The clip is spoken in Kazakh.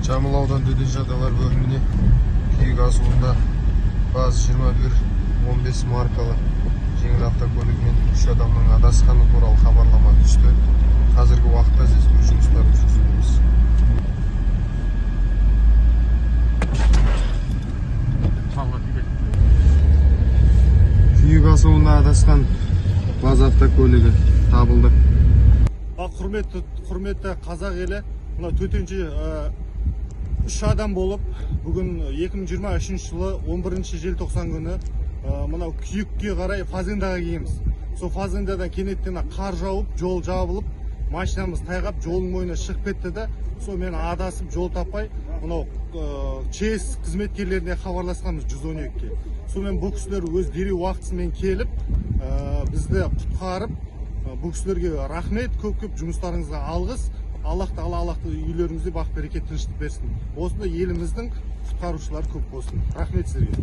Жамбыл ауданы төтенше жағдайлар бөліміне күйік асуында ВАЗ-21-15 маркалы жеңіл автокөлігімен 3 адамның адасқаны туралы хабарлама түсті. Қазіргі уақытта іздестіру жұмыстарын жүргізудеміз. Күйік асуында адасқан ВАЗ автокөлігі табылды. Құрметті қазақ елі, мына төтенше 3 адам болып, бүгін 2023 жылы 11 желтоқсан күні мынау күйікке қарай фазендаға келеміз. Сол фазендадан кенеттен қар жауып, жол жабылып, машинамыз тайғап, жолдың мойнына шығып кетті да, сол мен адасып, жол таппай, мынау ЧС қызметкерлеріне хабарласқанбыз 112-ке. Сонымен бұл кісілер өз дереу уақытысымен келіп, бізді құтқарып, бұл кісілерге рахмет, көп жұмыстарыңызға алғыс. Аллах тағала үйлеріңізде бақ берекет тыныштық берсін. Осында еліміздің құтқарушылары көп болсын. Рахмет сіздерге.